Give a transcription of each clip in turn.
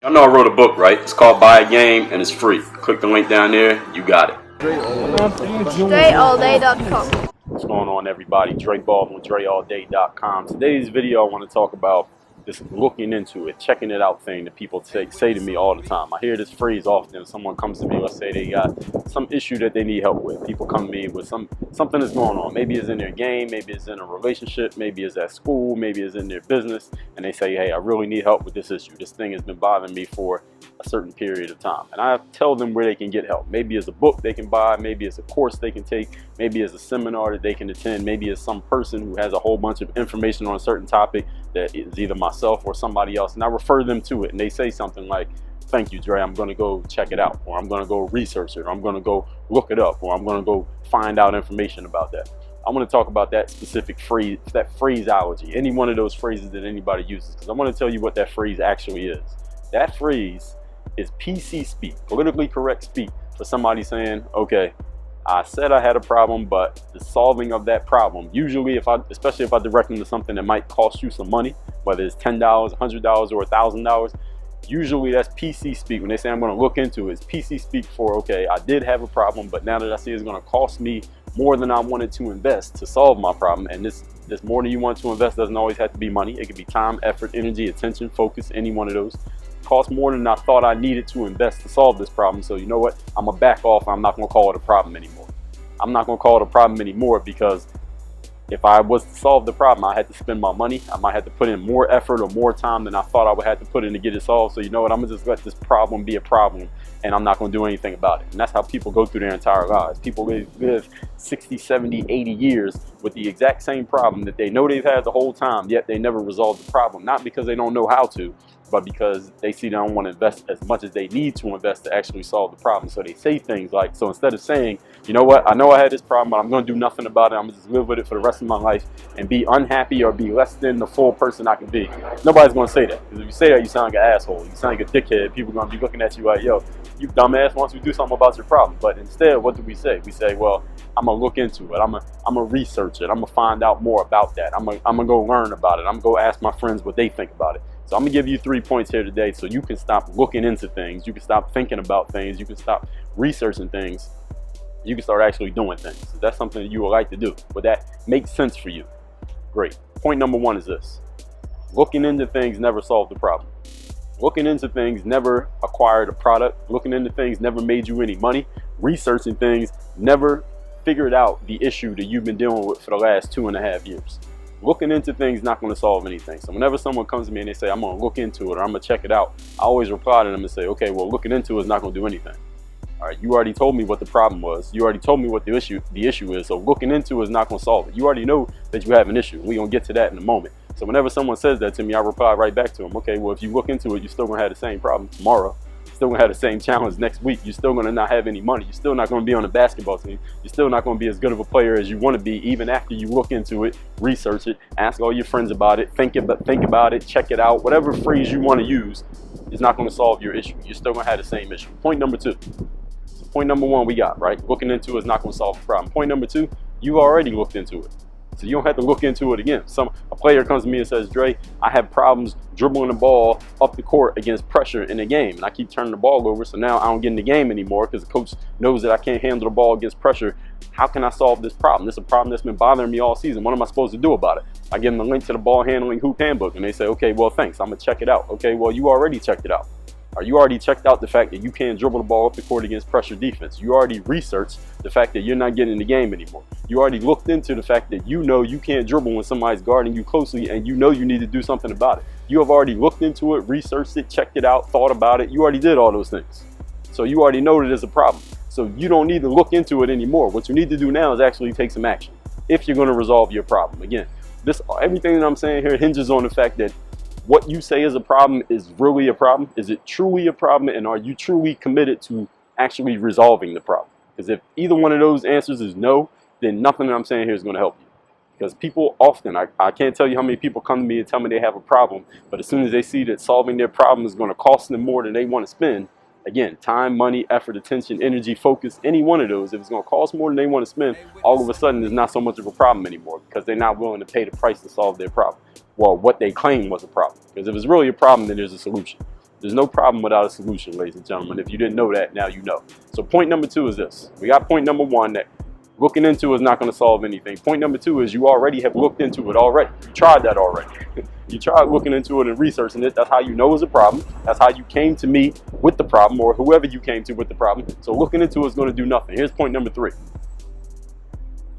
I know I wrote a book, right? It's called Buy a Game and it's free. Click the link down there, you got it. DreAllDay.com. What's going on, everybody? Dre Baldwin with DreAllDay.com. Today's video, I want to talk about this looking into it, checking it out thing that people say to me all the time. I hear this phrase often. Someone comes to me, let's say they got some issue that they need help with. People come to me with something that's going on. Maybe it's in their game, maybe it's in a relationship, maybe it's at school, maybe it's in their business, and they say, hey, I really need help with this issue. This thing has been bothering me for a certain period of time. And I tell them where they can get help. Maybe it's a book they can buy, maybe it's a course they can take, maybe it's a seminar that they can attend, maybe it's some person who has a whole bunch of information on a certain topic that is either myself or somebody else, and I refer them to it, and they say something like, thank you, Dre, I'm going to go check it out, or I'm going to go research it, or I'm going to go look it up, or I'm going to go find out information about that. I want to talk about that specific phrase, that phraseology, any one of those phrases that anybody uses, because I want to tell you what that phrase actually is. That phrase is PC speak, politically correct speak, for somebody saying, okay, I said I had a problem, but the solving of that problem, usually especially if I direct them to something that might cost you some money, whether it's $10, $100, or $1,000, usually that's PC speak. When they say I'm going to look into it, it's PC speak for, okay, I did have a problem, but now that I see it's going to cost me more than I wanted to invest to solve my problem, and this more than you want to invest doesn't always have to be money. It could be time, effort, energy, attention, focus, any one of those. Cost more than I thought I needed to invest to solve this problem. So you know what? I'm gonna back off. I'm not gonna call it a problem anymore. I'm not gonna call it a problem anymore because if I was to solve the problem, I had to spend my money. I might have to put in more effort or more time than I thought I would have to put in to get it solved. So you know what? I'm gonna just let this problem be a problem, and I'm not gonna do anything about it. And that's how people go through their entire lives. People live 60, 70, 80 years with the exact same problem that they know they've had the whole time, yet they never resolve the problem. Not because they don't know how to, but because they see they don't want to invest as much as they need to invest to actually solve the problem. So they say things like, so instead of saying, you know what, I know I had this problem, but I'm going to do nothing about it. I'm going to just live with it for the rest of my life and be unhappy or be less than the full person I can be. Nobody's going to say that. Because if you say that, you sound like an asshole. You sound like a dickhead. People are going to be looking at you like, yo, you dumbass, why don't you do something about your problem? But instead, what do we say? We say, well, I'm going to look into it. I'm going to research it. I'm going to find out more about that. I'm going to go learn about it. I'm going to go ask my friends what they think about it. So I'm going to give you 3 points here today so you can stop looking into things. You can stop thinking about things. You can stop researching things. You can start actually doing things. If that's something that you would like to do, but that makes sense for you, great. Point number 1 is this. Looking into things never solved the problem. Looking into things never acquired a product. Looking into things never made you any money. Researching things never figured out the issue that you've been dealing with for the last 2.5 years. Looking into things not going to solve anything. So whenever someone comes to me and they say, I'm going to look into it or I'm going to check it out, I always reply to them and say, okay, well, looking into it is not going to do anything. All right, you already told me what the problem was. You already told me what the issue is. So looking into it is not going to solve it. You already know that you have an issue. We're going to get to that in a moment. So whenever someone says that to me, I reply right back to them, okay, well, if you look into it, you're still going to have the same problem tomorrow. Still gonna have the same challenge next week. You're still gonna not have any money. You're still not gonna be on the basketball team. You're still not gonna be as good of a player as you want to be, even after you look into it, research it, ask all your friends about it, think about it, check it out. Whatever phrase you want to use is not gonna solve your issue. You're still gonna have the same issue. Point number 2. So point number 1 we got, right? Looking into it is not gonna solve the problem. Point number 2, you already looked into it. So you don't have to look into it again. A player comes to me and says, Dre, I have problems dribbling the ball up the court against pressure in the game. And I keep turning the ball over, so now I don't get in the game anymore because the coach knows that I can't handle the ball against pressure. How can I solve this problem? This is a problem that's been bothering me all season. What am I supposed to do about it? I give them the link to the ball handling hoop handbook, and they say, okay, well, thanks. I'm going to check it out. Okay, well, you already checked it out. Or you already checked out the fact that you can't dribble the ball up the court against pressure defense. You already researched the fact that you're not getting in the game anymore. You already looked into the fact that you know you can't dribble when somebody's guarding you closely, and you know you need to do something about it. You have already looked into it, researched it, checked it out, thought about it. You already did all those things. So you already know that it's a problem. So you don't need to look into it anymore. What you need to do now is actually take some action if you're going to resolve your problem. Again, everything that I'm saying here hinges on the fact that what you say is a problem is really a problem. Is it truly a problem? And are you truly committed to actually resolving the problem? Because if either one of those answers is no, then nothing that I'm saying here is going to help you. Because people often, I can't tell you how many people come to me and tell me they have a problem, but as soon as they see that solving their problem is going to cost them more than they want to spend, again, time, money, effort, attention, energy, focus, any one of those, if it's going to cost more than they want to spend, all of a sudden there's not so much of a problem anymore because they're not willing to pay the price to solve their problem. Well, what they claim was a problem. Because if it's really a problem, then there's a solution. There's no problem without a solution, ladies and gentlemen. If you didn't know that, now you know. So point number 2 is this. We got point number 1 that looking into is not going to solve anything. Point number 2 is you already have looked into it already. You tried that already. You tried looking into it and researching it. That's how you know it's a problem. That's how you came to me with the problem, or whoever you came to with the problem. So looking into it is going to do nothing. Here's point number 3.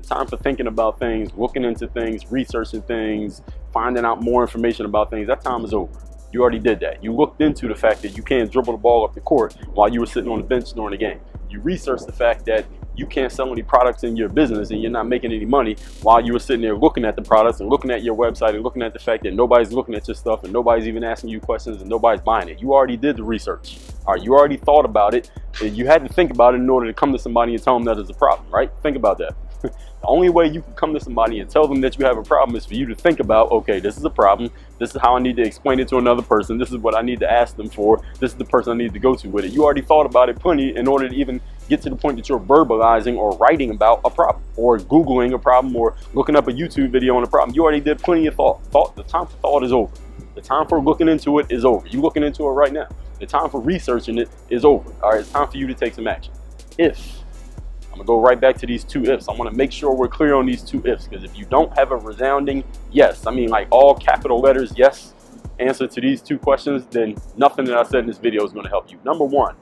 The time for thinking about things, looking into things, researching things, finding out more information about things, that time is over. You already did that. You looked into the fact that you can't dribble the ball up the court while you were sitting on the bench during the game. You researched the fact that you can't sell any products in your business and you're not making any money while you were sitting there looking at the products and looking at your website and looking at the fact that nobody's looking at your stuff and nobody's even asking you questions and nobody's buying it. You already did the research. All right, you already thought about it. You had to think about it in order to come to somebody and tell them that it's a problem, right? Think about that. The only way you can come to somebody and tell them that you have a problem is for you to think about, okay, this is a problem. This is how I need to explain it to another person. This is what I need to ask them for. This is the person I need to go to with it. You already thought about it plenty in order to even get to the point that you're verbalizing or writing about a problem or Googling a problem or looking up a YouTube video on a problem. You already did plenty of thought. The time for thought is over. The time for looking into it is over. You looking into it right now. The time for researching it is over. All right, it's time for you to take some action. I'm gonna go right back to these 2 ifs. I want to make sure we're clear on these 2 ifs, because if you don't have a resounding yes, I mean like all capital letters yes, answer to these 2 questions, then nothing that I said in this video is going to help you. Number 1,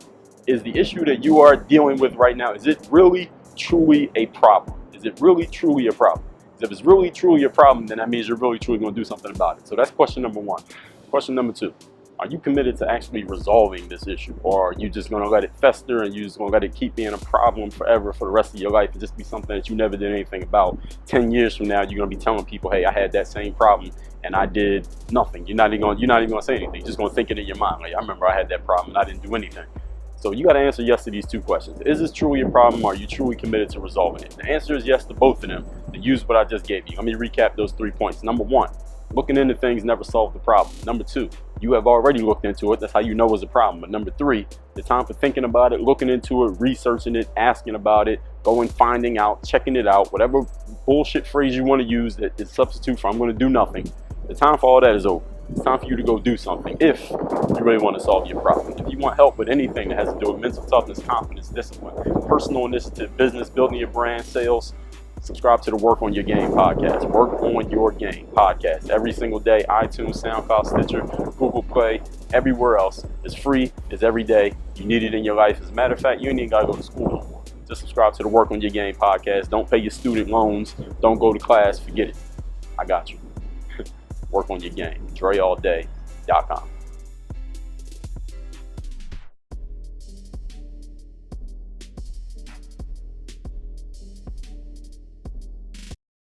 is the issue that you are dealing with right now, is it really truly a problem? Is it really truly a problem? Because if it's really truly a problem, then that means you're really truly going to do something about it. So that's question number 1. Question number 2. Are you committed to actually resolving this issue, or are you just going to let it fester and you're just going to let it keep being a problem forever for the rest of your life and just be something that you never did anything about? 10 years from now, you're going to be telling people, hey, I had that same problem and I did nothing. You're not even going to say anything. You're just going to think it in your mind. Like, I remember I had that problem and I didn't do anything. So you got to answer yes to these 2 questions. Is this truly a problem? Or are you truly committed to resolving it? The answer is yes to both of them. Then use what I just gave you. Let me recap those 3 points. Number 1, looking into things never solved the problem. Number 2, you have already looked into it. That's how you know it's a problem. But number 3, the time for thinking about it, looking into it, researching it, asking about it, going, finding out, checking it out, whatever bullshit phrase you want to use that is substitute for I'm going to do nothing. The time for all that is over. It's time for you to go do something if you really want to solve your problem. If you want help with anything that has to do with mental toughness, confidence, discipline, personal initiative, business, building your brand, sales, subscribe to the Work on Your Game podcast. Work on Your Game podcast. Every single day, iTunes, SoundCloud, Stitcher, Google Play, everywhere else. It's free. It's every day. You need it in your life. As a matter of fact, you ain't even got to go to school no more. Just subscribe to the Work on Your Game podcast. Don't pay your student loans. Don't go to class. Forget it. I got you. Work on your game. DreAllDay.com.